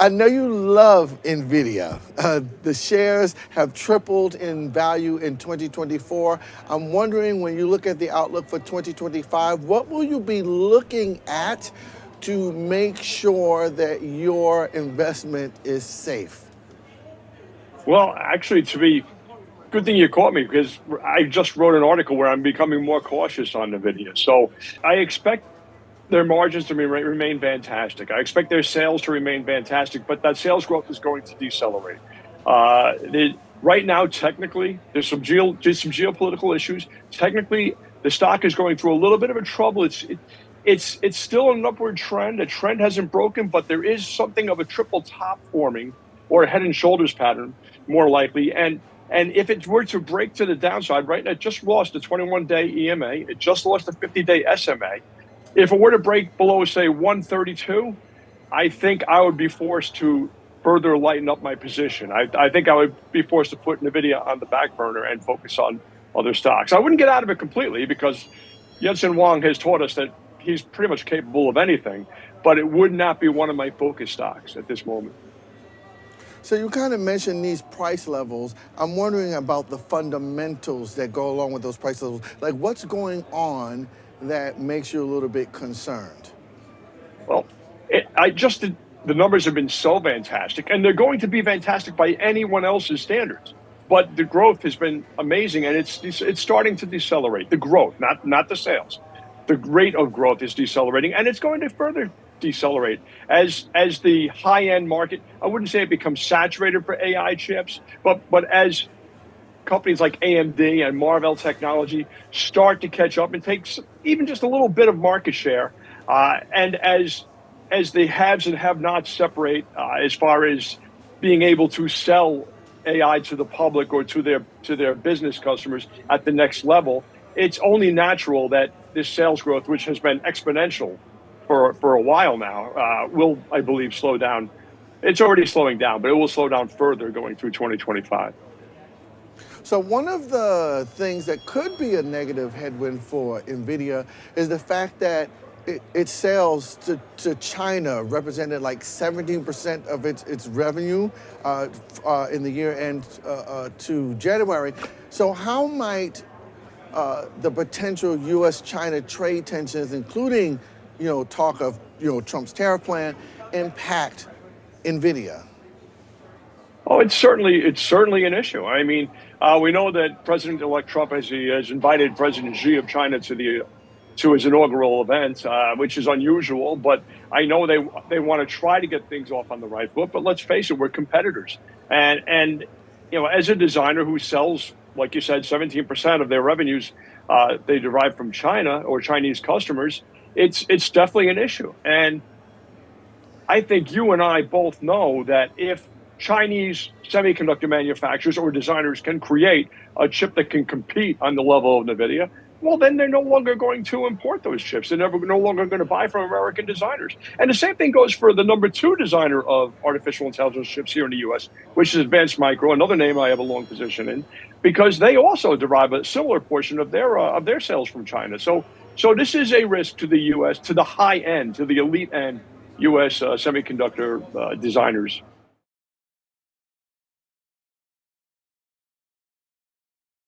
I know you love Nvidia. The shares have tripled in value in 2024. I'm wondering, when you look at the outlook for 2025, what will you be looking at to make sure that your investment is safe? Well, actually, to be good thing you caught me, because I just wrote an article where I'm becoming more cautious on Nvidia. So I expect their margins to remain fantastic. I expect their sales to remain fantastic, but that sales growth is going to decelerate. Right now, technically, there's just some geopolitical issues. Technically, the stock is going through a little bit of a trouble. It's still an upward trend. The trend hasn't broken, but there is something of a triple top forming, or a head and shoulders pattern, more likely. And if it were to break to the downside, right now, it just lost a 21-day EMA. It just lost a 50-day SMA. If it were to break below, say, 132, I think I would be forced to further lighten up my position. I think I would be forced to put Nvidia on the back burner and focus on other stocks. I wouldn't get out of it completely, because Jensen Huang has taught us that he's pretty much capable of anything, but it would not be one of my focus stocks at this moment. So you kind of mentioned these price levels. I'm wondering about the fundamentals that go along with those price levels. Like, what's going on that makes you a little bit concerned? Well, the numbers have been so fantastic, and they're going to be fantastic by anyone else's standards. But the growth has been amazing, and it's starting to decelerate. The growth, not the sales. The rate of growth is decelerating, and it's going to further decelerate as the high-end market. I wouldn't say it becomes saturated for AI chips, but as companies like AMD and Marvell Technology start to catch up and take even just a little bit of market share, and as the haves and have-nots separate, as far as being able to sell AI to the public or to their business customers at the next level, it's only natural that this sales growth, which has been exponential for a while now, will, I believe, slow down. It's already slowing down, but it will slow down further going through 2025. So one of the things that could be a negative headwind for Nvidia is the fact that its sales to China represented like 17% of its revenue in the year end to January. So how might the potential U.S.-China trade tensions, including talk of Trump's tariff plan, impact Nvidia? Oh, it's certainly an issue. I mean, we know that President-elect Trump has invited President Xi of China to his inaugural event, which is unusual. But I know they want to try to get things off on the right foot. But let's face it, we're competitors, and as a designer who sells, like you said, 17% of their revenues they derive from China or Chinese customers, it's definitely an issue. And I think you and I both know that if Chinese semiconductor manufacturers or designers can create a chip that can compete on the level of Nvidia, well, then they're no longer going to import those chips. They're no longer going to buy from American designers. And the same thing goes for the number 2 designer of artificial intelligence chips here in the U.S., which is Advanced Micro, another name I have a long position in, because they also derive a similar portion of their sales from China. So this is a risk to the U.S., to the high end, to the elite end U.S. semiconductor designers.